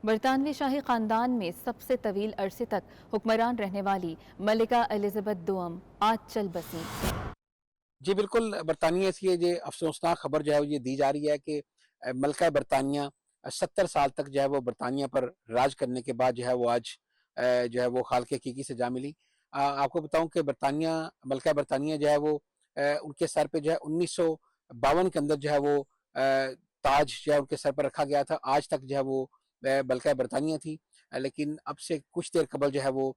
برطانوی شاہی خاندان میں سب سے طویل عرصے تک حکمران رہنے والی ملکہ الزبتھ دوم آج چل بسیں۔ جی بالکل، برطانیہ سے یہ افسوسناک خبر جو ہے یہ دی جا رہی ہے کہ ملکہ برطانیہ 70 سال تک جو ہے وہ برطانیہ پر راج کرنے کے بعد جو ہے وہ آج جو ہے وہ خالق حقیقی سے جا ملی۔ آپ کو بتاؤں کہ ملکہ برطانیہ جو ہے وہ ان کے سر پہ جو ہے 1952 کے اندر جو ہے وہ تاج جو ہے ان کے سر پر رکھا گیا تھا۔ آج تک جو ہے وہ ملکہ برطانیہ تھی، لیکن اب سے کچھ دیر قبل جو ہے وہ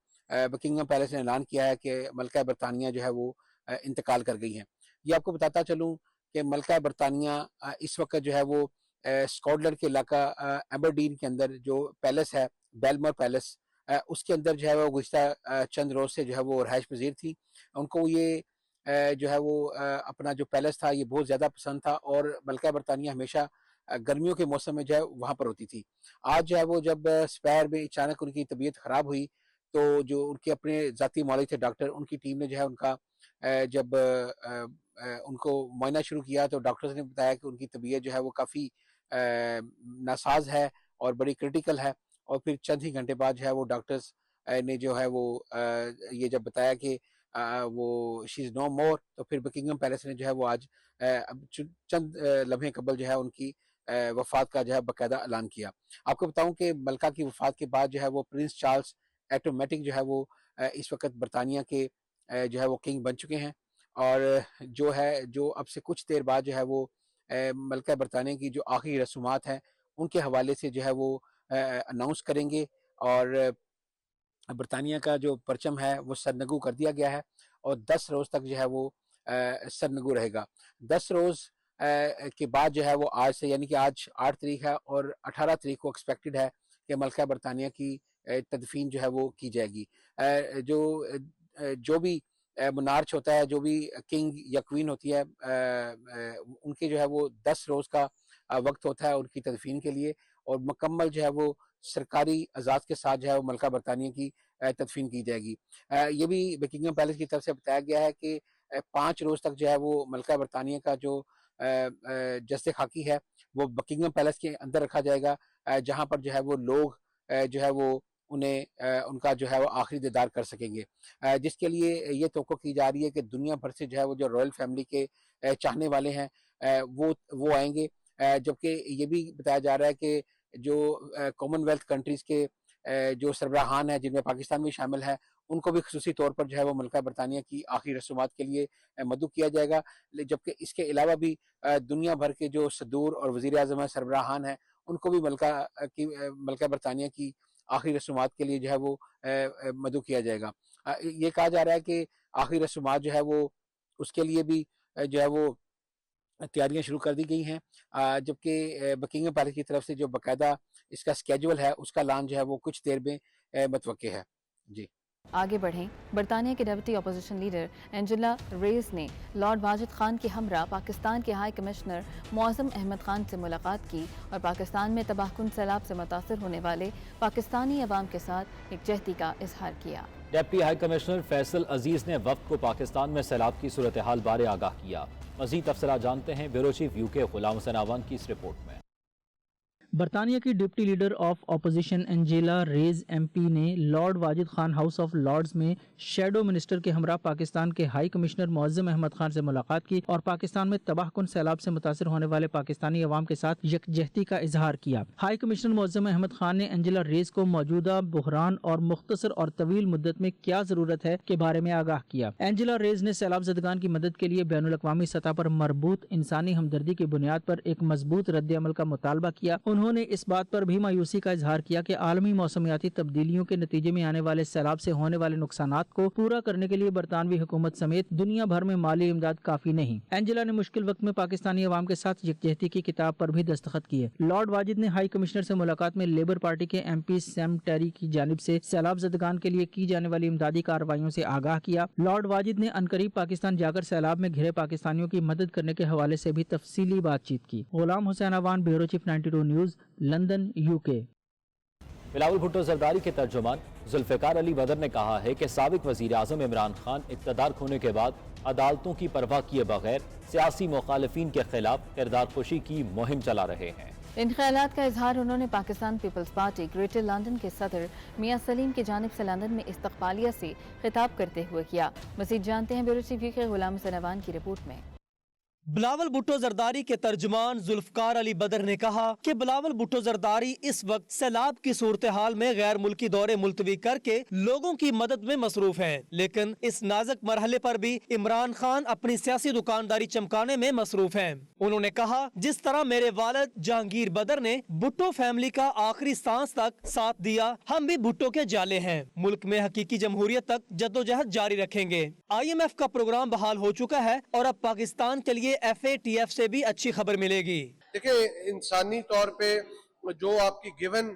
بکنگھم پیلس نے اعلان کیا ہے کہ ملکہ برطانیہ جو ہے وہ انتقال کر گئی ہیں۔ یہ آپ کو بتاتا چلوں کہ ملکہ برطانیہ اس وقت جو ہے وہ اسکاٹ لینڈ کے علاقہ ایبرڈین کے اندر جو پیلس ہے، بیلمور پیلس، اس کے اندر جو ہے وہ گزشتہ چند روز سے جو ہے وہ رہائش پذیر تھی۔ ان کو یہ جو ہے وہ اپنا جو پیلس تھا یہ بہت زیادہ پسند تھا، اور ملکہ برطانیہ ہمیشہ گرمیوں کے موسم میں جو ہے وہاں پر ہوتی تھی۔ آج جو ہے وہ جب سپیر میں اچانک ان کی طبیعت خراب ہوئی تو جو ان کے اپنے ذاتی معالج تھے ڈاکٹر، ان کی ٹیم نے جو ہے ان کا جب ان کو معائنہ شروع کیا تو ڈاکٹرز نے بتایا کہ ان کی طبیعت جو ہے وہ کافی ناساز ہے اور بڑی کرٹیکل ہے، اور پھر چند ہی گھنٹے بعد جو ہے وہ ڈاکٹرز نے جو ہے وہ یہ جب بتایا کہ وہ شی از نو مور، تو پھر بکنگھم پیلس نے جو ہے وہ آج چند لمحے قبل جو ہے ان کی وفات کا جو ہے باقاعدہ اعلان کیا۔ آپ کو بتاؤں کہ ملکہ کی وفات کے بعد جو ہے وہ پرنس چارلز ایٹومیٹک جو ہے وہ اس وقت برطانیہ کے جو ہے وہ کنگ بن چکے ہیں، اور جو اب سے کچھ دیر بعد جو ہے وہ ملکہ برطانیہ کی جو آخری رسومات ہیں ان کے حوالے سے جو ہے وہ اناؤنس کریں گے، اور برطانیہ کا جو پرچم ہے وہ سرنگو کر دیا گیا ہے، اور 10 روز تک جو ہے وہ سرنگو رہے گا۔ 10 روز کے بعد جو ہے وہ آج سے، یعنی کہ آج 8 تاریخ ہے اور 18 تاریخ کو ایکسپیکٹڈ ہے کہ ملکہ برطانیہ کی تدفین جو ہے وہ کی جائے گی۔ جو بھی منارچ ہوتا ہے، جو بھی کنگ یا کوئین ہوتی ہے، ان کے جو ہے وہ 10 روز کا وقت ہوتا ہے ان کی تدفین کے لیے، اور مکمل جو ہے وہ سرکاری اعزاز کے ساتھ جو ہے وہ ملکہ برطانیہ کی تدفین کی جائے گی۔ یہ بھی بکنگھم پیلس کی طرف سے بتایا گیا ہے کہ 5 روز تک جو ہے وہ ملکہ برطانیہ کا جو جسد خاکی ہے وہ بکنگھم پیلس کے اندر رکھا جائے گا، جہاں پر جو ہے وہ لوگ جو ہے وہ ان کا جو ہے وہ آخری دیدار کر سکیں گے، جس کے لیے یہ توقع کی جا رہی ہے کہ دنیا بھر سے جو ہے وہ جو رائل فیملی کے چاہنے والے ہیں وہ آئیں گے، جبکہ یہ بھی بتایا جا رہا ہے کہ جو کامن ویلتھ کنٹریز کے جو سربراہان ہیں جن میں پاکستان بھی شامل ہے، ان کو بھی خصوصی طور پر جو ہے وہ ملکہ برطانیہ کی آخری رسومات کے لیے مدعو کیا جائے گا، جبکہ اس کے علاوہ بھی دنیا بھر کے جو صدور اور وزیر اعظم سربراہان ہیں ان کو بھی ملکہ برطانیہ کی آخری رسومات کے لیے جو ہے وہ مدعو کیا جائے گا۔ یہ کہا جا رہا ہے کہ آخری رسومات جو ہے وہ اس کے لیے بھی جو ہے وہ تیاریاں شروع کر دی گئی ہیں، جبکہ بکنگھم پیلس کی طرف سے جو باقاعدہ اس کا اسکیجول ہے اس کا اعلان جو ہے وہ کچھ دیر میں متوقع ہے۔ جی آگے بڑھیں۔ برطانیہ کے deputy opposition leader Angela raise نے لارڈ واجد خان کے ہمراہ پاکستان کے ہائی کمشنر معظم احمد خان سے ملاقات کی اور پاکستان میں تباہ کن سیلاب سے متاثر ہونے والے پاکستانی عوام کے ساتھ یکجہتی کا اظہار کیا۔ ڈپٹی ہائی کمشنر فیصل عزیز نے وفد کو پاکستان میں سیلاب کی صورتحال بارے آگاہ کیا۔ مزید تفصیلات جانتے ہیں bureau chief UK Ghulam Hussain آوان کی اس رپورٹ میں۔ برطانیہ کی deputy leader of opposition Angela Rees MP نے lord Wajid Khan house of lords میں شیڈو منسٹر کے ہمراہ پاکستان کے ہائی کمشنر معظم احمد خان سے ملاقات کی اور پاکستان میں تباہ کن سیلاب سے متاثر ہونے والے پاکستانی عوام کے ساتھ یکجہتی کا اظہار کیا۔ ہائی کمشنر معظم احمد خان نے اینجیلا ریز کو موجودہ بحران اور مختصر اور طویل مدت میں کیا ضرورت ہے کے بارے میں آگاہ کیا۔ اینجیلا ریز نے سیلاب زدگان کی مدد کے لیے بین الاقوامی سطح پر مربوط انسانی ہمدردی کی بنیاد پر ایک مضبوط رد عمل کا مطالبہ کیا۔ انہوں نے اس بات پر بھی مایوسی کا اظہار کیا کہ عالمی موسمیاتی تبدیلیوں کے نتیجے میں آنے والے سیلاب سے ہونے والے نقصانات کو پورا کرنے کے لیے برطانوی حکومت سمیت دنیا بھر میں مالی امداد کافی نہیں۔ اینجلا نے مشکل وقت میں پاکستانی عوام کے ساتھ یکجہتی کی کتاب پر بھی دستخط کیے۔ لارڈ واجد نے ہائی کمشنر سے ملاقات میں لیبر پارٹی کے MP سیم ٹیری کی جانب سے سیلاب زدگان کے لیے کی جانے والی امدادی کارروائیوں سے آگاہ کیا۔ لارڈ واجد نے عنقریب پاکستان جا کر سیلاب میں گھرے پاکستانیوں کی مدد کرنے کے حوالے سے بھی تفصیلی بات چیت کی۔ Ghulam Hussain Awan, bureau chief 92 news, London, UK۔ Bilawal Bhutto Zardari کے ترجمان ذوالفقار علی بدر نے کہا ہے کہ سابق وزیر اعظم عمران خان اقتدار کھونے کے بعد عدالتوں کی پرواہ کیے بغیر سیاسی مخالفین کے خلاف کردار کشی کی مہم چلا رہے ہیں۔ इन ख्यालात का इजहार उन्होंने पाकिस्तान पीपल्स पार्टी ग्रेटर लंदन के सदर मियां सलीम की जानिब से लंदन में इस्तकबालिया से खिताब करते हुए किया। मज़ीद जानते हैं ब्यूरो चीफ के गुलाम हुसैन अवान की रिपोर्ट में। बिलावल भुट्टो जरदारी के तर्जुमान जुल्फकार अली बदर ने कहा कि बिलावल भुट्टो जरदारी इस वक्त सैलाब की सूरत हाल में गैर मुल्की दौरे मुलतवी करके लोगों की मदद में मसरूफ हैं, लेकिन इस नाजुक मरहले पर भी इमरान खान अपनी सियासी दुकानदारी चमकाने में मसरूफ हैं। उन्होंने कहा, जिस तरह मेरे वालिद जहांगीर बदर ने भुट्टो फैमिली का आखिरी सांस तक साथ दिया, हम भी भुट्टो के जाले हैं। मुल्क में हकीकी जमहूरियत तक जद्दोजहद जारी रखेंगे। IMF का प्रोग्राम बहाल हो चुका है और अब पाकिस्तान के लिए FATF से भी अच्छी खबर मिलेगी। देखिए, इंसानी तौर पे जो आपकी गिवन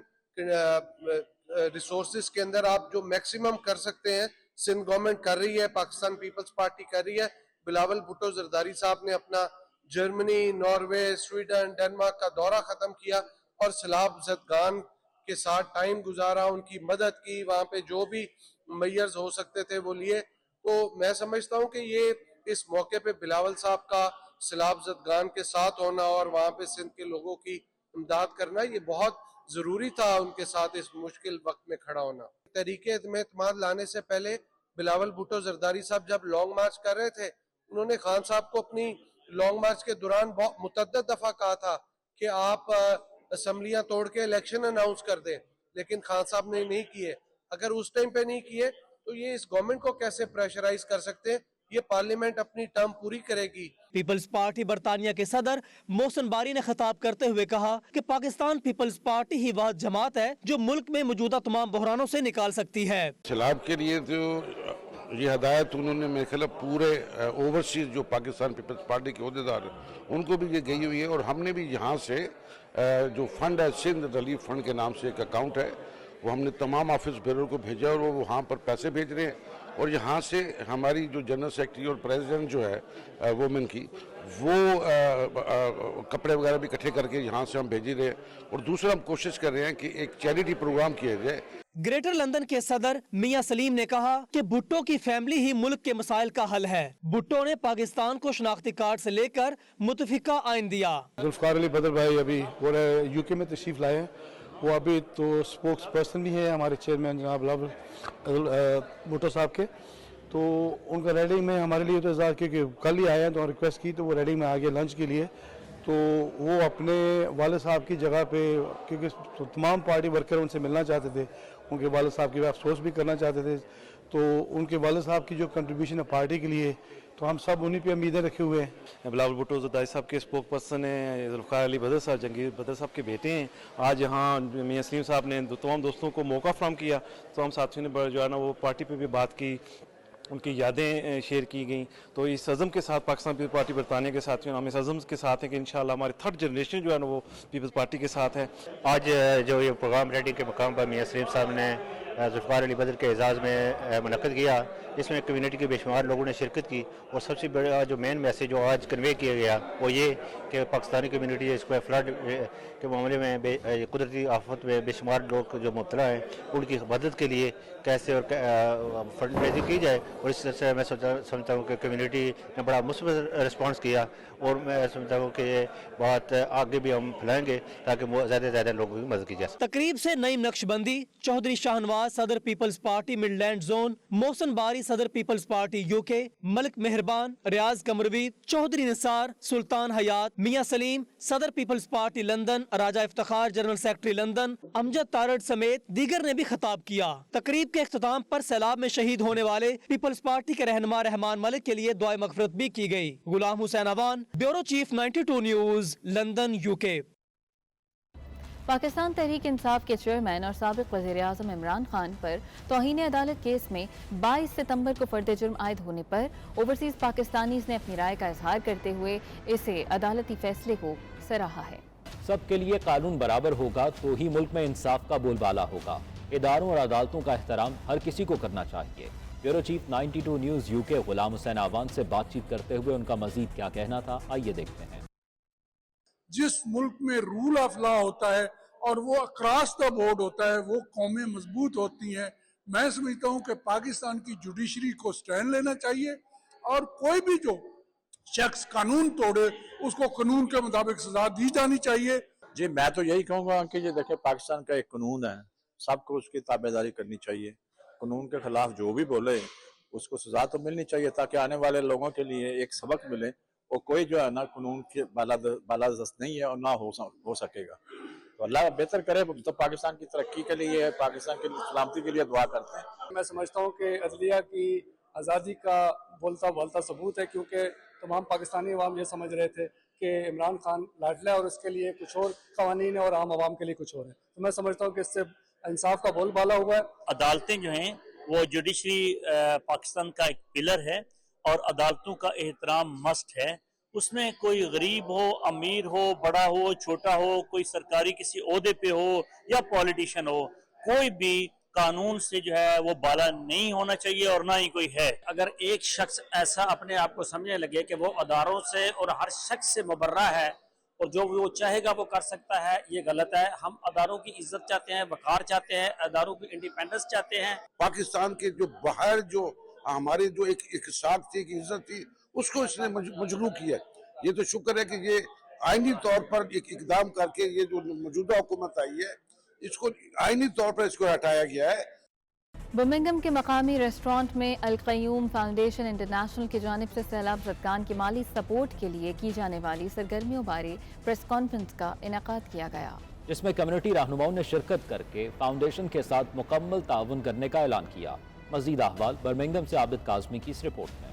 रिसोर्सेज के अंदर आप जो मैक्सिमम कर सकते हैं, सिंध गवर्नमेंट कर रही है, पाकिस्तान पीपल्स पार्टी कर रही है। बिलावल भुट्टो जरदारी साहब ने अपना जर्मनी, नॉर्वे, स्वीडन, डेनमार्क का दौरा खत्म किया और सैलाब ज़दगान के साथ टाइम गुजारा, उनकी मदद की, वहाँ पे जो भी मेयर्स हो सकते थे वो लिए। तो मैं समझता हूँ कि ये इस मौके पे बिलावल साहब का सैलाब ज़दगान के साथ होना और वहाँ पे सिंध के लोगों की इमदाद करना, ये बहुत ज़रूरी था उनके साथ इस मुश्किल वक्त में खड़ा होना। तरीके में एतमाद लाने से पहले बिलावल भुट्टो जरदारी साहब जब लॉन्ग मार्च कर रहे थे, उन्होंने खान साहब को अपनी लॉन्ग मार्च के दौरान बहुत मुतअद्दिद दफ़ा कहा था कि आप असम्बलियाँ तोड़ के इलेक्शन अनाउंस कर दें, लेकिन खान साहब ने नहीं किए। अगर उस टाइम पे नहीं किए तो ये इस गवर्नमेंट को कैसे प्रेशराइज कर सकते हैं? ये पार्लियामेंट अपनी टर्म पूरी करेगी। पीपल्स पार्टी बरतानिया के सदर मोहसिन बारी ने खिताब करते हुए कहा कि पाकिस्तान पीपल्स पार्टी ही वह जमात है जो मुल्क में मौजूदा तमाम बहरानों से निकाल सकती है। सैलाब के लिए जो ये हदायत उन्होंने मेरे ख्याल पूरे ओवरसीज जो पाकिस्तान पीपल्स पार्टी के अहदेदार उनको भी ये गई हुई है, और हमने भी यहाँ से जो फंड है, सिंध रिलीफ फंड के नाम से एक अकाउंट है, वो हमने तमाम ऑफिस ब्यूरो को भेजा और वो वहाँ पर पैसे भेज रहे हैं। और यहाँ से हमारी जो जनरल सेक्रेटरी और प्रेसिडेंट जो है वुमेन की, वो कपड़े वगैरह भी इकट्ठे करके यहाँ से हम भेज रहे हैं। और दूसरा हम कोशिश कर रहे हैं कि एक चैरिटी प्रोग्राम किया जाए। ग्रेटर लंदन के सदर मियां सलीम ने कहा कि भुट्टो की फैमिली ही मुल्क के मसाइल का हल है। भुट्टो ने पाकिस्तान को शनाख्ती कार्ड से लेकर मुतफिका आइन दिया। जुल्फकार अली बदर भाई अभी वो UK में तशरीफ लाए हैं, वो अभी तो स्पोक्स पर्सन भी है हमारे चेयरमैन जनाब बिलावल भुट्टो साहब के। तो उनका रेडिंग में हमारे लिए तो इंतज़ार, क्योंकि कल ही आए हैं तो रिक्वेस्ट की तो वो रेडिंग में आ गए लंच के लिए। तो वो अपने वाले साहब की जगह पे, क्योंकि तमाम पार्टी वर्कर उनसे मिलना चाहते थे, उनके वाले साहब की अफसोस भी करना चाहते थे, तो उनके वाले साहब की जो कंट्रीब्यूशन है पार्टी के लिए, तो हम सब उन्हीं पे उम्मीदें रखे हुए हैं। बिलावल भुट्टो जरदारी साहब के स्पोक पर्सन हैं, जुल्फकार अली बदर साहब जहांगीर बदर साहब के बेटे हैं। आज यहाँ मियां सलीम साहब ने तमाम दोस्तों को मौका फराहम किया, तो हम साथियों ने जो है ना वो पार्टी पे भी बात की, उनकी यादें शेयर की गई। तो इस अज़म के साथ पाकिस्तान पीपल्स पार्टी बरतानिया के साथियों हम इस अज़म के साथ हैं कि इंशाल्लाह हमारी थर्ड जनरेशन जो है ना वो पीपल्स पार्टी के साथ है। आज जो ये प्रोग्राम रेडिंग के मकाम पर मियां सलीम साहब ने जुल्फकार अली बदर के एजाज़ में मुनक़्क़द किया, इसमें कम्यूनिटी के बेशुमार लोगों ने शिरकत की। और सबसे बड़ा जो मेन मैसेज जो आज कन्वे किया गया वो ये कि पाकिस्तानी कम्यूनिटी इसको फ्लड के मामले में कुदरती आफत में बेशुमार लोग जो मुब्तला हैं उनकी मदद के लिए कैसे और फंड रेजिंग की जाए। और इस तरह से मैं समझता हूँ कि कम्यूनिटी ने बड़ा मुस्बत रिस्पॉन्स किया, और मैं समझता हूँ कि ये बात आगे भी हम फैलाएंगे ताकि ज़्यादा से ज़्यादा लोगों की मदद की जाए। तकरीब से नईम नक्शबंदी, चौधरी शाहनवाज सदर peoples Party Midland zone, Mohsin Bari सदर पीपल्स पार्टी UK, मलिक मेहरबान, रियाज कमरवी, चौधरी निसार, सुल्तान हयात, मियां सलीम सदर peoples party London, Raja Iftikhar general secretary London, Amjad Tarar समेत दीगर ने भी खिताब किया। तकरीब के इख्तिताम पर सैलाब में शहीद होने वाले पीपल्स पार्टी के रहनुमा रहमान मलिक के लिए दुआए मगफिरत भी की गई। Ghulam Hussain Awan, bureau chief 92 news, London UK। Pakistan Tehreek Insaf के चेयरमैन और साबिक वज़ीर-ए-आज़म इमरान खान पर तौहीन अदालत केस में 22 सितंबर को फर्द जुर्म आयद होने पर ओवरसीज़ पाकिस्तानीज़ ने अपनी राय का इजहार करते हुए इसे अदालती फैसले को सराहा है। सबके लिए कानून बराबर होगा तो ही मुल्क में इंसाफ का बोलबाला होगा। इदारों और अदालतों का एहतराम हर किसी को करना चाहिए। ब्यूरो चीफ 92 न्यूज़ UK गुलाम हुसैन अवान से बातचीत करते हुए उनका मजीद क्या कहना था, आइए देखते हैं। जिस मुल्क में रूल ऑफ लॉ होता है और वो अक्रॉस द बोर्ड होता है, वो कौमें मजबूत होती हैं। मैं समझता हूँ कि पाकिस्तान की जुडिशरी को स्टैंड लेना चाहिए और कोई भी जो शख्स कानून तोड़े उसको कानून के मुताबिक सजा दी जानी चाहिए। जी मैं तो यही कहूँगा कि ये देखें, पाकिस्तान का एक कानून है, सबको उसकी ताबेदारी करनी चाहिए। कानून के खिलाफ जो भी बोले उसको सजा तो मिलनी चाहिए, ताकि आने वाले लोगों के लिए एक सबक मिले। और कोई जो है ना कानून के बालादस्त नहीं है और ना हो सकेगा। तो अल्लाह बेहतर करे, तो पाकिस्तान की तरक्की के लिए, पाकिस्तान की सलामती के लिए दुआ करते हैं। मैं समझता हूँ कि अदलिया की आज़ादी का बोलता बोलता सबूत है, क्योंकि तमाम पाकिस्तानी अवाम ये समझ रहे थे कि इमरान खान लाडला है और उसके लिए कुछ और कवानीन है और आम आवाम के लिए कुछ और है। तो मैं समझता हूँ कि इससे इंसाफ का बोलबाला हुआ है। अदालतें जो हैं वो जुडिशरी पाकिस्तान का एक पिलर है और अदालतों का एहतराम मस्ट है। उसमें कोई गरीब हो, अमीर हो, बड़ा हो, छोटा हो, कोई सरकारी किसी ओहदे पे हो या पॉलिटिशियन हो, कोई भी कानून से जो है वो बाला नहीं होना चाहिए और ना ही कोई है। अगर एक शख्स ऐसा अपने आप को समझने लगे कि वो अदारों से और हर शख्स से मुबर्रा है और जो वो चाहेगा वो कर सकता है, ये गलत है। हम अदारों की इज्जत चाहते हैं, वकार चाहते हैं, अदारों की इंडिपेंडेंस चाहते हैं। पाकिस्तान के जो बाहर जो हमारी जो एक साख थी, एक इज्जत थी, उसको इसने मजलू किया। ये तो शुक्र है कि ये आईनी तौर पर एक इकदाम करके ये जो मौजूदा हुकूमत आई है, इसको आईनी तौर पर इसको हटाया गया है। बर्मिंघम के मकामी रेस्टोरेंट में अल क़य्यूम फाउंडेशन इंटरनेशनल की जानिब से सैलाब ज़दगान की माली सपोर्ट के लिए की जाने वाली सरगर्मियों बारे प्रेस कॉन्फ्रेंस का इनेकाद किया गया, जिसमें कम्युनिटी रहनुमाओं ने शिरकत करके फाउंडेशन के साथ मुकम्मल ताउन करने का ऐलान किया। मज़ीद अहवाल बर्मिंघम से आबिद काज़मी की इस रिपोर्ट में।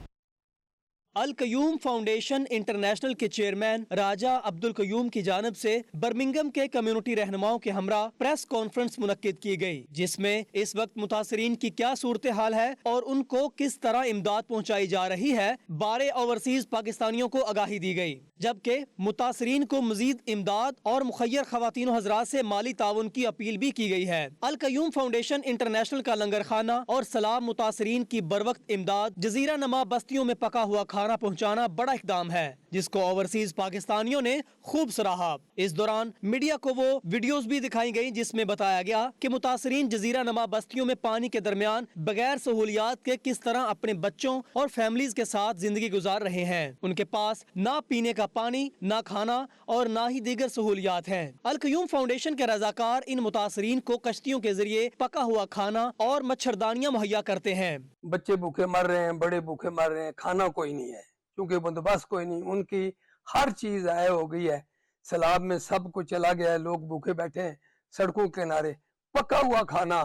अल क़य्यूम फाउंडेशन इंटरनेशनल के चेयरमैन राजा अब्दुल क़य्यूम की जानिब से बर्मिंघम के कम्युनिटी रहनुमाओं के हमरा प्रेस कॉन्फ्रेंस मुनक्किद की गई, जिसमें इस वक्त मुतासरीन की क्या सूरत हाल है और उनको किस तरह इमदाद पहुँचाई जा रही है बारे ओवरसीज पाकिस्तानियों को आगाही दी गई, जबकि मुतासरीन को मजीद इमदाद और मुखय्यर खवातीन हजरात से माली ताउन की अपील भी की गई है। अल क़य्यूम फाउंडेशन इंटरनेशनल का लंगर खाना और सलाम मुतासरीन की बरवक्त इमदाद, जजीरा नमा बस्तियों में पका हुआ खाना पहुंचाना बड़ा इकदाम है, जिसको ओवरसीज पाकिस्तानियों ने खूब सराहा। इस दौरान मीडिया को वो वीडियोस भी दिखाई गई जिसमें बताया गया कि मुतासरीन जजीरा नमा बस्तियों में पानी के दरमियान बगैर सहूलियात के किस तरह अपने बच्चों और फैमिलीज के साथ जिंदगी गुजार रहे हैं। उनके पास ना पीने का पानी, ना खाना और ना ही दीगर सहूलियात हैं। अल क़य्यूम फाउंडेशन के रजाकार इन मुतासरीन को कश्तियों के जरिए पका हुआ खाना और मच्छरदानियां मुहैया करते हैं। बच्चे भूखे मर रहे हैं, बड़े भूखे मर रहे हैं, खाना कोई नहीं है क्योंकि बंदोबस्त कोई नहीं। उनकी हर चीज आय हो गई है, सैलाब में सब कुछ चला गया है, लोग भूखे बैठे हैं सड़कों के किनारे। पका हुआ खाना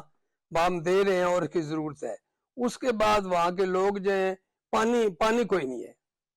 हम दे रहे हैं और इसकी जरूरत है। उसके बाद वहाँ के लोग जो है पानी कोई नहीं है,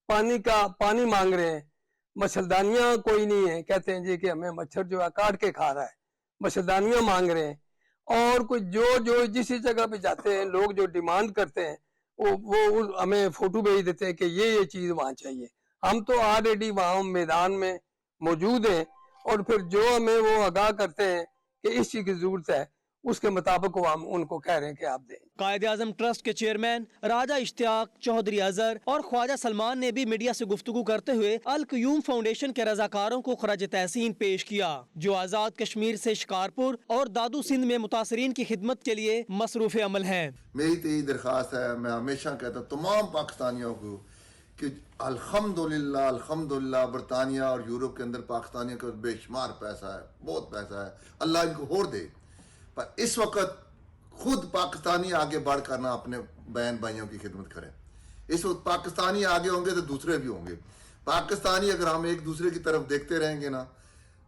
पानी मांग रहे हैं, मच्छरदानियां कोई नहीं है, कहते हैं जी कि हमें मच्छर जो है काट के खा रहा है, मच्छरदानियां मांग रहे हैं। और कुछ जो जिस जगह पे जाते हैं लोग जो डिमांड करते हैं वो हमें फोटो भेज देते हैं कि ये चीज वहाँ चाहिए। हम तो ऑलरेडी वहाँ मैदान में मौजूद हैं और फिर जो हमें वो आगाह करते हैं कि इस चीज की जरूरत है, उसके मुताबिक वो हम उनको कह रहे हैं कि आप दें। कायदे आज़म ट्रस्ट के चेयरमैन राजा इश्तियाक चौधरी अजहर और ख्वाजा सलमान ने भी मीडिया से गुफ्तगू करते हुए अल क़य्यूम फाउंडेशन के रजाकारों को खराज तहसीन पेश किया, जो आज़ाद कश्मीर से शिकारपुर और दादू सिंध में मुतासरीन की खिदमत के लिए मसरूफ अमल हैं। मेरी तो यही दरख्वास्त है, मैं हमेशा कहता तमाम पाकिस्तानियों को कि अल्हम्दुलिल्लाह बरतानिया और यूरोप के अंदर पाकिस्तानियों का बेशुमार पैसा है, बहुत पैसा है, अल्लाह इनको और दे। पर इस वक्त खुद पाकिस्तानी आगे बढ़ कर ना अपने बहन भाइयों की खिदमत करें। इस वक्त पाकिस्तानी आगे होंगे तो दूसरे भी होंगे। पाकिस्तानी अगर हम एक दूसरे की तरफ देखते रहेंगे ना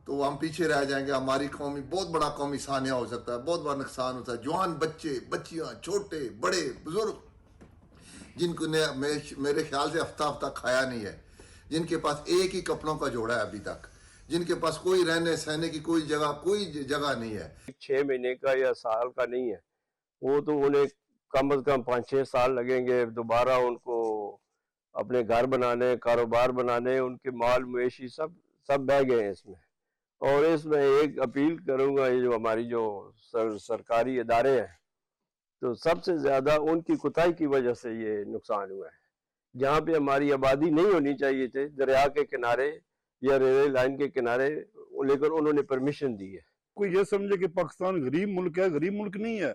तो हम पीछे रह जाएंगे। हमारी कौमी बहुत बड़ा कौमी सानिया हो सकता है, बहुत बड़ा नुकसान होता है। जवान बच्चे बच्चियां, छोटे बड़े बुजुर्ग, जिनको ने मेरे ख्याल से हफ्ता खाया नहीं है, जिनके पास एक ही कपड़ों का जोड़ा है अभी तक, जिनके पास कोई रहने सहने की कोई जगह नहीं है। 6 महीने का या साल का नहीं है, वो तो उन्हें कम से कम 5-6 साल लगेंगे दोबारा उनको अपने घर बनाने, कारोबार बनाने। उनके माल मवेशी सब बह गए हैं इसमें। और इसमें एक अपील करूंगा, ये जो हमारी जो सरकारी इदारे हैं, तो सबसे ज़्यादा उनकी कोताही की वजह से ये नुकसान हुआ है। जहाँ पे हमारी आबादी नहीं होनी चाहिए थी, दरिया के किनारे या रेलवे लाइन के किनारे, लेकिन उन्होंने परमिशन दी है। कोई ये समझे कि पाकिस्तान गरीब मुल्क है, गरीब मुल्क नहीं है।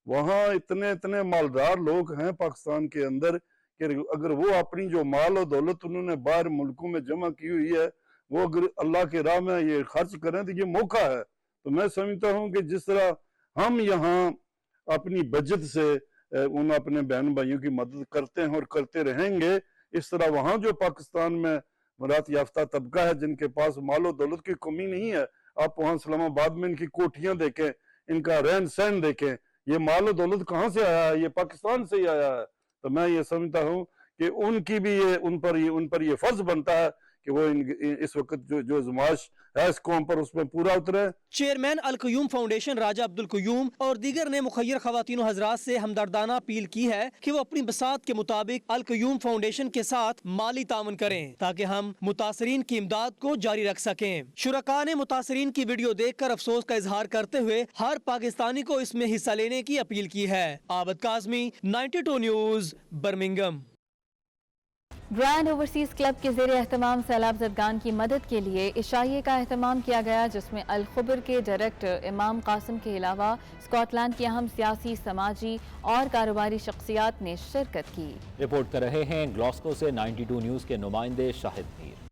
वहाँ इतने मालदार लोग हैं पाकिस्तान के अंदर कि अगर वो अपनी जो माल और दौलत उन्होंने बाहर मुल्कों में जमा की हुई है وہ اگر اللہ کے راہ میں یہ خرچ کریں تو یہ موقع ہے. تو میں سمجھتا ہوں کہ جس طرح ہم یہاں اپنی بجٹ سے ان اپنے بہن بھائیوں کی مدد کرتے ہیں اور کرتے رہیں گے, اس طرح وہاں جو پاکستان میں مراد یافتہ طبقہ ہے جن کے پاس مال و دولت کی کمی نہیں ہے, آپ وہاں اسلام آباد میں ان کی کوٹھیاں دیکھیں, ان کا رہن سہن دیکھیں, یہ مال و دولت کہاں سے آیا ہے؟ یہ پاکستان سے ہی آیا ہے. تو میں یہ سمجھتا ہوں کہ ان کی بھی ان پر یہ فرض بنتا ہے کہ وہ اس وقت جو زماش ہے اس قوم پر اس میں پورا اترے. چیئرمین القیوم فاؤنڈیشن راجہ عبدالقیوم اور دیگر نے مخیر خواتین و حضرات سے ہمدردانہ اپیل کی ہے کہ وہ اپنی بساط کے مطابق القیوم فاؤنڈیشن کے ساتھ مالی تعاون کریں تاکہ ہم متاثرین کی امداد کو جاری رکھ سکیں. شرکاء نے متاثرین کی ویڈیو دیکھ کر افسوس کا اظہار کرتے ہوئے ہر پاکستانی کو اس میں حصہ لینے کی اپیل کی ہے. Abid Kazmi, 92 news, Birmingham. Grand overseas club کے زیر اہتمام سیلاب زدگان کی مدد کے لیے عشائیے کا اہتمام کیا گیا, جس میں الخبر کے ڈائریکٹر امام قاسم کے علاوہ اسکاٹ لینڈ کی اہم سیاسی, سماجی اور کاروباری شخصیات نے شرکت کی. رپورٹ کر رہے ہیں گلاسکو سے 92 نیوز کے نمائندے شاہد میر.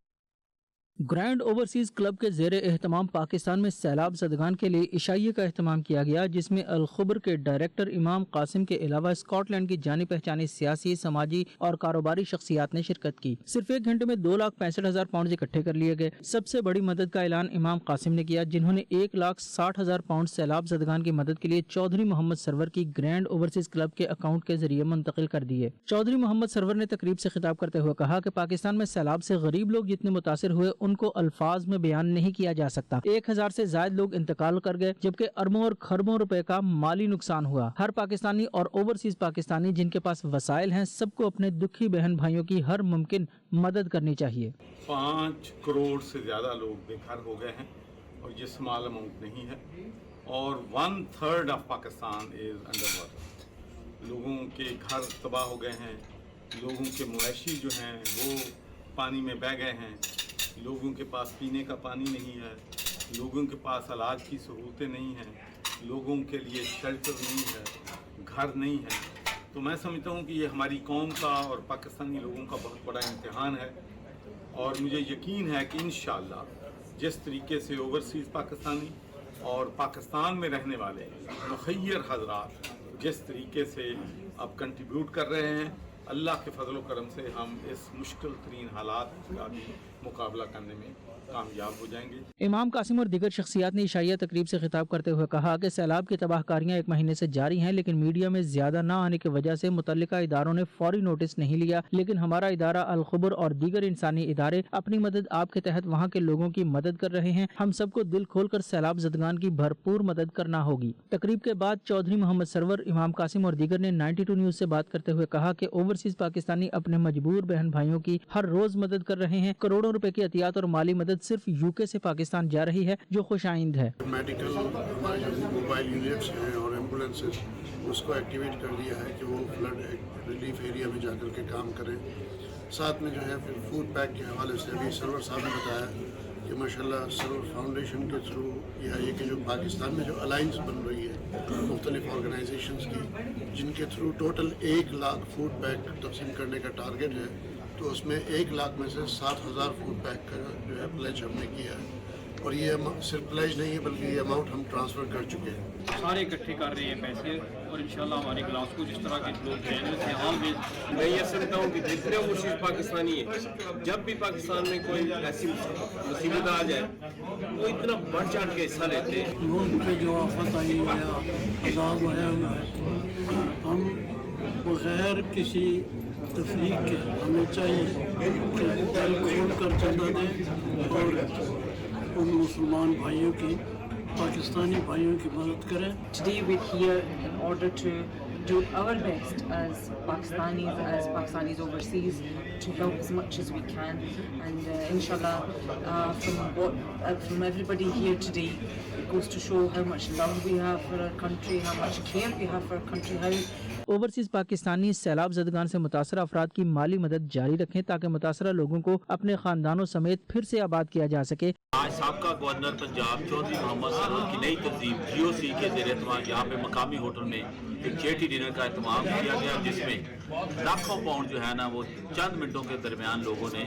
گرینڈ اوورسیز کلب کے زیر اہتمام پاکستان میں سیلاب زدگان کے لیے عشائیے کا اہتمام کیا گیا, جس میں الخبر کے ڈائریکٹر امام قاسم کے علاوہ اسکاٹ لینڈ کی جانی پہچانی سیاسی, سماجی اور کاروباری شخصیات نے شرکت کی. صرف ایک گھنٹے میں 2,65,000 پاؤنڈ اکٹھے کر لیے گئے. سب سے بڑی مدد کا اعلان امام قاسم نے کیا, جنہوں نے 1,60,000 پاؤنڈ سیلاب زدگان کی مدد کے لیے چودھری محمد سرور کی گرینڈ اوورسیز کلب کے اکاؤنٹ کے ذریعے منتقل کر دیے. چودھری محمد سرور نے تقریب سے خطاب کرتے ہوئے کہا کہ پاکستان میں سیلاب سے غریب لوگ جتنے متاثر ہوئے ان کو الفاظ میں بیان نہیں کیا جا سکتا. 1,000 سے زائد لوگ انتقال کر گئے, جبکہ اربوں اور خربوں روپے کا مالی نقصان ہوا. ہر پاکستانی اور اوورسیز پاکستانی جن کے پاس وسائل ہیں, سب کو اپنے دکھی بہن بھائیوں کی ہر ممکن مدد کرنی چاہیے. 5 کروڑ سے زیادہ لوگ بے گھر ہو گئے ہیں اور یہ اسمال اماؤنٹ نہیں ہے, اور 1/3 of Pakistan is under water. لوگوں کے گھر تباہ ہو گئے ہیں, لوگوں کے مویشی جو ہیں وہ پانی میں بہہ گئے ہیں, لوگوں کے پاس پینے کا پانی نہیں ہے, لوگوں کے پاس علاج کی سہولتیں نہیں ہیں, لوگوں کے لیے شیلٹر نہیں ہے, گھر نہیں ہے. تو میں سمجھتا ہوں کہ یہ ہماری قوم کا اور پاکستانی لوگوں کا بہت بڑا امتحان ہے, اور مجھے یقین ہے کہ انشاءاللہ جس طریقے سے اوورسیز پاکستانی اور پاکستان میں رہنے والے مخیر حضرات جس طریقے سے اب کنٹریبیوٹ کر رہے ہیں, اللہ کے فضل و کرم سے ہم اس مشکل ترین حالات کا بھی مقابلہ کرنے میں کامیاب ہو جائیں گے. امام قاسم اور دیگر شخصیات نے عشائیہ تقریب سے خطاب کرتے ہوئے کہا کہ سیلاب کی تباہ کاریاں 1 مہینے سے جاری ہیں, لیکن میڈیا میں زیادہ نہ آنے کی وجہ سے متعلقہ اداروں نے فوری نوٹس نہیں لیا. لیکن ہمارا ادارہ الخبر اور دیگر انسانی ادارے اپنی مدد آپ کے تحت وہاں کے لوگوں کی مدد کر رہے ہیں. ہم سب کو دل کھول کر سیلاب زدگان کی بھرپور مدد کرنا ہوگی. تقریب کے بعد چودھری محمد سرور, امام قاسم اور دیگر نے 92 نیوز سے بات کرتے ہوئے کہا کہ اوورسیز پاکستانی اپنے مجبور بہن بھائیوں کی ہر روز مدد کر رہے ہیں. کروڑوں روپے کی عطیات اور مالی مدد صرف UK سے پاکستان جا رہی ہے, جو خوش آئند ہے. میڈیکل ہمارے جو موبائل یونٹس ہیں اور ایمبولینسز اس کو ایکٹیویٹ کر دیا ہے کہ وہ فلڈ ریلیف ایریا میں جا کر کے کام کریں. ساتھ میں جو ہے پھر فوڈ پیک کے حوالے سے بھی سرور صاحب نے بتایا کہ ماشاءاللہ سرور فاؤنڈیشن کے تھرو یا یہ کہ جو پاکستان میں جو الائنس بن رہی ہے مختلف آرگنائزیشنز کی, جن کے through total 1 lakh food pack تقسیم کرنے کا ٹارگیٹ ہے, تو اس میں 1 لاکھ میں سے 7,000 فوڈ پیک کا جو ہے پلیج ہم نے کیا ہے. اور یہ صرف پلیج نہیں ہے بلکہ یہ اماؤنٹ ہم ٹرانسفر کر چکے ہیں. سارے اکٹھے کر رہے ہیں پیسے, اور انشاءاللہ ہمارے گلاس کو جس طرح کے لوگ جینرس ہیں عام میں یہ سمجھتا ہوں کہ جتنے اوورسیز پاکستانی ہیں, جب بھی پاکستان میں کوئی ایسی مصیبت آ جائے وہ اتنا بڑھ چڑھ کے حصہ لیتے ہیں. ملک پہ جو آفت آئی ہے, عذاب آیا ہوا ہے, ہم بغیر کسی تفریق کے ہمیں چاہیے کہ دل کھول کر چندہ دیں اور ان مسلمان بھائیوں کی, پاکستانی بھائیوں کی مدد کریں. Today we're here in order to do our best as Pakistanis overseas to help as much as we can, and inshallah from everybody here today it goes to show how much love we have for our country, how much care we have for our country, how overseas Pakistani सैलाब ज़दगान से मुतासरा अफराद की माली मदद जारी रखें ताकि मुतासरा लोगों को अपने खानदानों समेत फिर से आबाद किया जा सके। आज साबका गवर्नर पंजाब चौधरी मोहम्मद सरवर की नई तंजीम GOC के ज़ेर एहतमाम यहाँ पे मकामी होटल में एक चैरिटी डिनर का एहतमाम किया गया, जिसमें लाखों पाउंड जो है ना वो चंद मिनटों के दरमियान लोगों ने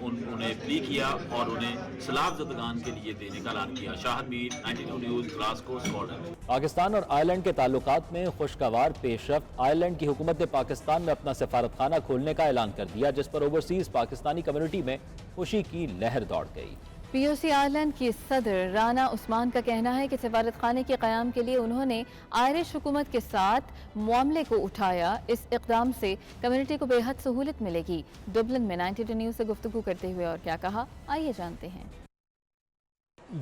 उन्हें प्ली किया और उन्हें सैलाब ज़दगान के लिए देने का ऐलान किया। Shahid Mir, 92 news, Glasgow, Scotland. Pakistan और आयरलैंड के ताल्लुकात में खुशगवार पेशरफ्त। आयरलैंड की हुकूमत ने पाकिस्तान में अपना सफारतखाना खोलने का ऐलान कर दिया, जिस पर ओवरसीज पाकिस्तानी कम्युनिटी में खुशी की लहर दौड़ गई। POC आयरलैंड की सदर राना उस्मान का कहना है कि सफारत खाने के क़याम के लिए उन्होंने आयरिश हुकूमत के साथ मामले को उठाया। इस इक़दाम से कम्युनिटी को बेहद सहूलत मिलेगी। डबलिन में 92 न्यूज़ से गुफ्तगू करते हुए और क्या कहा, आइए जानते हैं।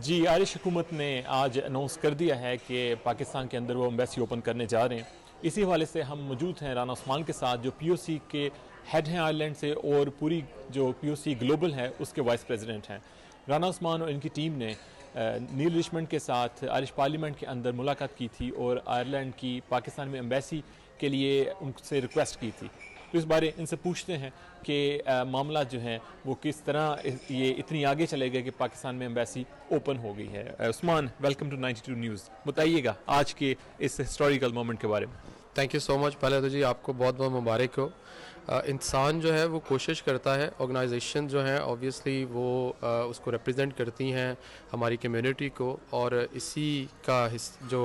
जी, आयरिश हुकूमत ने आज अनाउंस कर दिया है कि पाकिस्तान के अंदर वो एम्बेसी ओपन करने जा रहे हैं। इसी हवाले से हम मौजूद हैं राना उस्मान के साथ, जो POC के हेड हैं आयरलैंड से और पूरी जो POC ग्लोबल है उसके वाइस प्रेसिडेंट हैं। राना उस्मान और इनकी टीम ने नील रिचमंड के साथ आयरिश पार्लियामेंट के अंदर मुलाकात की थी और आयरलैंड की पाकिस्तान में एम्बेसी के लिए उनसे रिक्वेस्ट की थी। तो इस बारे इनसे पूछते हैं कि मामला जो है वो किस तरह ये इतनी आगे चले गए कि पाकिस्तान में एम्बेसी ओपन हो गई है। Usman, welcome to 92 news. बताइएगा आज के इस हिस्टोरिकल मोमेंट के बारे में। Thank you so much. पहले तो जी आपको बहुत बहुत मुबारक हो। इंसान जो है वो कोशिश करता है, ऑर्गेनाइजेशन जो है ऑब्वियसली वो उसको रिप्रेजेंट करती हैं हमारी कम्युनिटी को, और इसी का जो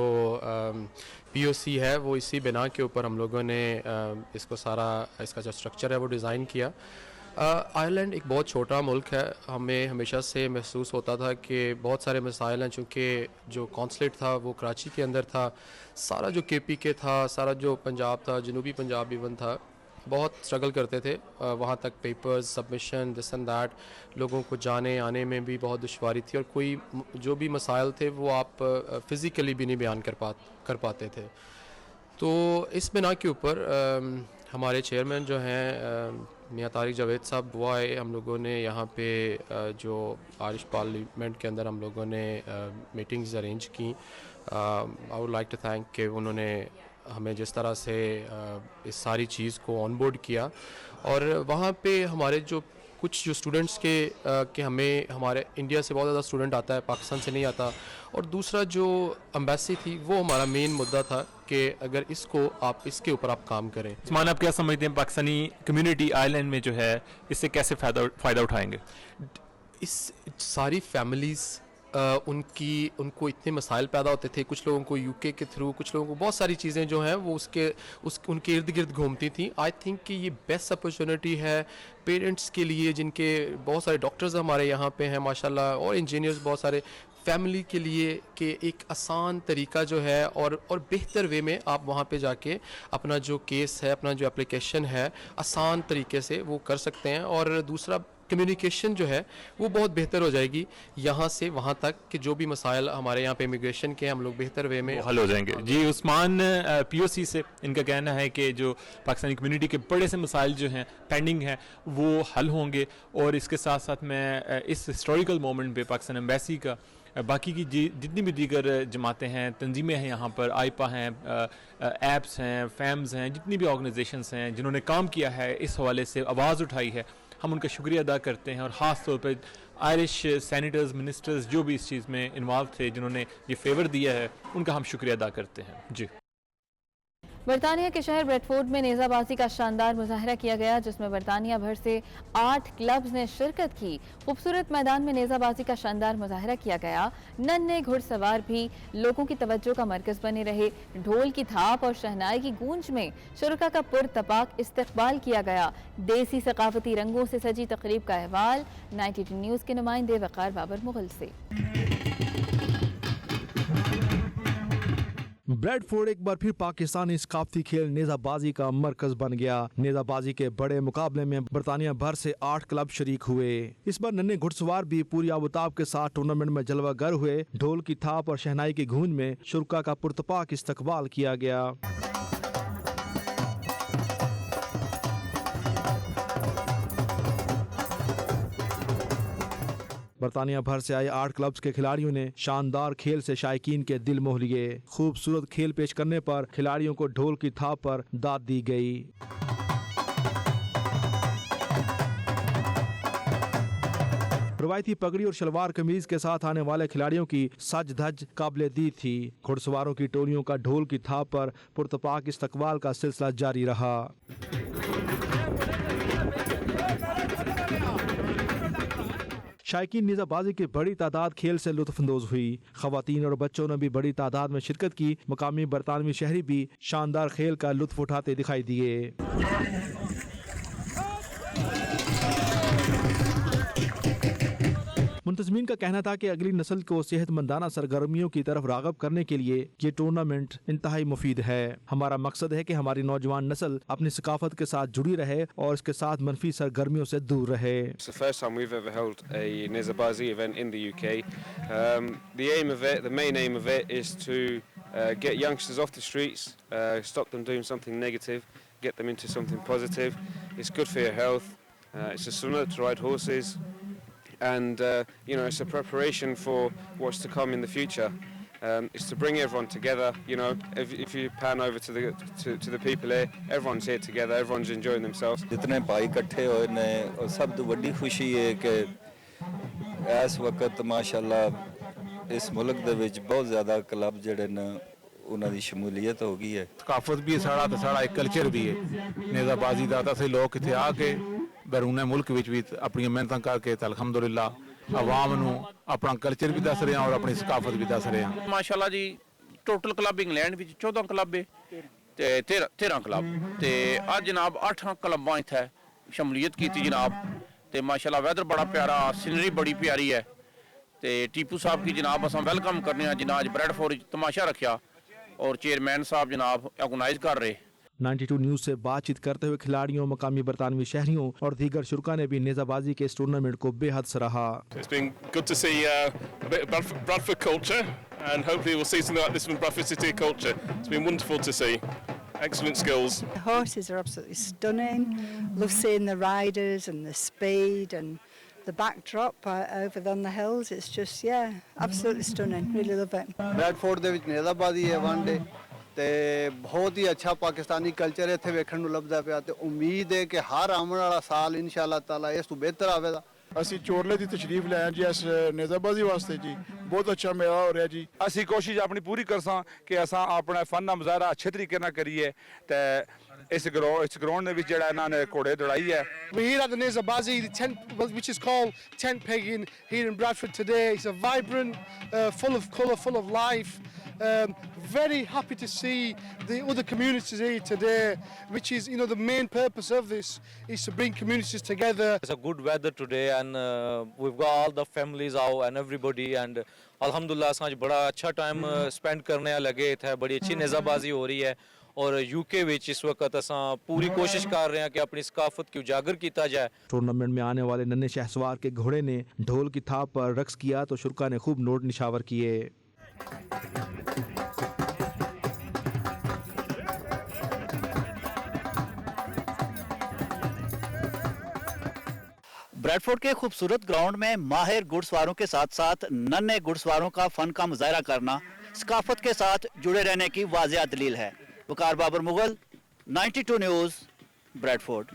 POC है वो इसी बिना के ऊपर हम लोगों ने इसको सारा इसका जो स्ट्रक्चर है वो डिज़ाइन किया। आयरलैंड एक बहुत छोटा मुल्क है। हमें हमेशा से महसूस होता था कि बहुत सारे मसाइल हैं, चूँकि जो कौंसलेट था वो कराची के अंदर था, सारा जो KPK था, सारा जो पंजाब था, जनूबी पंजाब इवन था, बहुत स्ट्रगल करते थे वहाँ तक, papers submission this and that, लोगों को जाने आने में भी बहुत दुश्वारी थी, और कोई जो भी मसाइल थे वो आप फ़िज़िकली भी नहीं बयान कर पाते थे। तो इस बिना के ऊपर हमारे चेयरमैन जो हैं मियां तारिक जावेद साहब वो आए, हम लोगों ने यहाँ पे जो आयरिश पार्लियामेंट के अंदर हम लोगों ने मीटिंग्स अरेंज की। I would like to thank कि उन्होंने हमें जिस तरह से इस सारी चीज़ को ऑन बोर्ड किया, और वहाँ पे हमारे जो कुछ जो स्टूडेंट्स के हमें हमारे इंडिया से बहुत ज़्यादा स्टूडेंट आता है, पाकिस्तान से नहीं आता, और दूसरा जो एम्बेसी थी वो हमारा मेन मुद्दा था कि अगर इसके ऊपर आप काम करें। उस्मान, आप क्या समझते हैं पाकिस्तानी कम्युनिटी आयरलैंड में जो है इससे कैसे फ़ायदा उठाएंगे? इस सारी फैमिलीज़ उनको इतने मसाइल पैदा होते थे, कुछ लोगों को UK के थ्रू, कुछ लोगों को बहुत सारी चीज़ें जो हैं वो उनके इर्द गिर्द घूमती थी। आई थिंक कि ये बेस्ट अपॉर्चुनिटी है पेरेंट्स के लिए, जिनके बहुत सारे डॉक्टर्स हमारे यहाँ पे हैं माशाल्लाह, और इंजीनियर्स बहुत सारे, फैमिली के लिए कि एक आसान तरीका जो है और बेहतर वे में आप वहाँ पे जाके अपना जो केस है, अपना जो एप्लीकेशन है आसान तरीके से वो कर सकते हैं, और दूसरा कम्युनिकेशन जो है वो बहुत बेहतर हो जाएगी यहाँ से वहाँ तक, कि जो भी मसाइल हमारे यहाँ पे इमिग्रेशन के हम लोग बेहतर वे में हल हो जाएंगे। जी उस्मान, POC से इनका कहना है कि जो पाकिस्तानी कम्युनिटी के बड़े से मसाइल जो हैं पेंडिंग हैं वो हल होंगे, और इसके साथ साथ मैं इस हिस्टोरिकल मोमेंट पे पाकिस्तान एम्बेसी का बाकी की जितनी भी दीगर जमातें हैं, तंजीमें हैं यहाँ पर, आईपा हैं, एप्स हैं, फैम्स हैं, जितनी भी ऑर्गेनाइजेशंस हैं जिन्होंने काम किया है, इस हवाले से आवाज़ उठाई है, हम उनका शुक्रिया अदा करते हैं। और ख़ास तौर पर आयरिश सैनिटर्स, मिनिस्टर्स जो भी इस चीज़ में इन्वॉल्व थे, जिन्होंने ये फेवर दिया है, उनका हम शुक्रिया अदा करते हैं। जी। बरतानिया के शहर ब्रेडफोर्ड में नेज़ाबाजी का शानदार मुजाहरा किया गया, जिसमें बरतानिया भर से 8 क्लब्स ने शिरकत की। खूबसूरत मैदान में नेज़ाबाजी का शानदार मुजाहरा किया गया। नन्हे घुड़सवार भी लोगों की तवज्जो का मरकज बने रहे। ढोल की थाप और शहनाई की गूंज में शुरका का पुरतपाक इस्तकबाल किया गया। देसी सकाफती रंगों से सजी तकरीब का अहवाल 92 न्यूज़ के नुमाइंदे वकार बाबर मुगल से। ब्रेडफोर्ड एक बार फिर पाकिस्तानी सकाफती खेल नेज़ाबाजी का मरकज बन गया। नेज़ाबाजी के बड़े मुकाबले में बरतानिया भर से 8 क्लब शरीक हुए। इस बार नन्हे घुड़सवार भी पूरी आबोताब के साथ टूर्नामेंट में जलवागर हुए। ढोल की थाप और शहनाई की गूंज में शुरका का पुरतपाक इस्तकबाल किया गया। बरतानिया भर से आए 8 क्लब्स के खिलाड़ियों ने शानदार खेल से शायकीन के दिल मोह लिए। खूबसूरत खेल पेश करने पर खिलाड़ियों को ढोल की थाप पर दाद दी गई। रवायती पगड़ी और शलवार कमीज के साथ आने वाले खिलाड़ियों की सज धज काबिले दीद थी। घुड़सवारों की टोलियों का ढोल की थाप पर पुरतपाक इस्तकबाल का सिलसिला जारी रहा। शायकीन निज़ाबाजी की बड़ी तादाद खेल से लुत्फानंदोज हुई। खवातीन और बच्चों ने भी बड़ी तादाद में शिरकत की। मकामी बरतानवी शहरी भी शानदार खेल का लुत्फ उठाते दिखाई दिए। मुंतज़मीन का कहना था कि अगली नस्ल को सेहतमंदाना सरगर्मियों की तरफ राग़ब करने के लिए ये टूर्नामेंट इंतहाई मुफीद है। हमारा मकसद है कि हमारी नौजवान नस्ल अपनी सकाफत के साथ जुड़ी रहे और इसके साथ मनफी सरगर्मियों से दूर रहे। It's the first time we've ever held a Nizabazi event in the UK. The main aim of it is to get youngsters off the streets, stop them doing something negative, get them into something positive. It's good for your health. It's a sunnah to ride horses. And it's a preparation for what's to come in the future. It's to bring everyone together. If you pan over to the people here, everyone's here together. Everyone's enjoying themselves. जितने भाई इकट्ठे होए ने और सब तो बड़ी खुशी है कि इस वक्त माशाल्लाह इस मुल्क दे विच बहुत ज़्यादा क्लब जड़े न उन्हां दी शमूलियत हो गई है। सकाफत भी साड़ा तो साड़ा एक कल्चर भी है। नेज़ाबाजी दा असीं लोग इत्थे आके बैरूने मुल्क विच भी अपनी मेहनत करके अल्हम्दुलिल्लाह आवाम नूं अपना कल्चर भी दस रहे हैं और अपनी सकाफत भी दस रहे हैं। माशाल्लाह जी टोटल क्लब इंग्लैंड विच 14 क्लब है ते 13 क्लब ते अज जनाब 8 क्लबां इत्थे शमूलियत की जनाब ते माशाल्लाह वेदर बड़ा प्यारा, सीनरी बड़ी प्यारी है ते टीपू साहब की जनाब असां वेलकम करने हैं जिन्ना अज ब्रेडफोर्ड तमाशा रखा और चेयरमैन साहब जनाब ऑर्गेनाइज कर रहे। 92 न्यूज़ से बातचीत करते हुए खिलाड़ियों, मकामी बरतानवी शहरियों और दीगर शुरका ने भी नेज़ाबाजी के इस टूर्नामेंट को बेहद सराहा। It's been good to see a bit of Bradford culture and hopefully we'll see something like this from Bradford City culture. It's been wonderful to see. Excellent skills. The horses are absolutely stunning. Love seeing the riders and the speed and the backdrop over on the hills. It's just, absolutely stunning. Really love it. Bradford ਦੇ ਵਿੱਚ ਨੇਜ਼ਾਬਾਜ਼ੀ ਹੈ one day ਤੇ ਬਹੁਤ ਹੀ ਅੱਛਾ Pakistani culture ਇੱਥੇ ਵੇਖਣ ਨੂੰ ਲੱਭਦਾ ਪਿਆ ਤੇ ਉਮੀਦ ਹੈ ਕਿ ਹਰ ਆਉਣ ਵਾਲਾ ਸਾਲ ਇਨਸ਼ਾਅੱਲਾ ਤਾਲਾ ਇਸ ਤੋਂ ਬਿਹਤਰ ਆਵੇਗਾ। ਅਸੀਂ ਚੋਰਲੇ ਦੀ ਤਸ਼ਰੀਫ ਲੈ ਆਏ ਜੀ ਇਸ ਨੇਜ਼ਾਬਾਜ਼ੀ ਵਾਸਤੇ ਜੀ ਬਹੁਤ ਅੱਛਾ ਮੇਲਾ ਹੋ ਰਿਹਾ ਜੀ। ਅਸੀਂ ਕੋਸ਼ਿਸ਼ ਆਪਣੀ ਪੂਰੀ ਕਰਸਾਂ ਕਿ ਅਸਾਂ ਆਪਣਾ ਫਨ ਦਾ ਮੁਜ਼ਾਹਰਾ ਅੱਛੇ ਤਰੀਕੇ ਨਾਲ ਕਰੀਏ ਤੇ ਇਸ ਗਰਾਊਂਡ ਦੇ ਵਿੱਚ ਜਿਹੜਾ ਇਹਨਾਂ ਨੇ ਘੋੜੇ ਦੌੜਾਈ ਹੈ। We're here at the Nizabazi, which is called tent pegging here in Bradford today. It's a vibrant, full of colour, full of life. Very happy to see the other communities here today, which is, the main purpose of this is to bring communities together. It's a good weather today and we've got all the families out and everybody and alhamdulillah असां बड़ा अच्छा time spend करने लगे इत्थे बड़ी अच्छी नेज़ाबाजी हो रही है और यूके विच इस वक्त असां पूरी कोशिश कर रहे हैं कि अपनी सकाफत की उजागर किया जाए। टूर्नामेंट में आने वाले नन्हे शहसवार के घोड़े ने ढोल की थाप पर रक्स किया तो शुरका ने खूब नोट निशावर किए। ब्रैडफोर्ड के खूबसूरत ग्राउंड में माहिर घुड़सवारों के साथ साथ नन्हे घुड़सवारों का फन का मुजाहरा करना सकाफत के साथ जुड़े रहने की वाज़ेह दलील है। वकार बाबर मुगल, 92 न्यूज़, ब्रैडफोर्ड।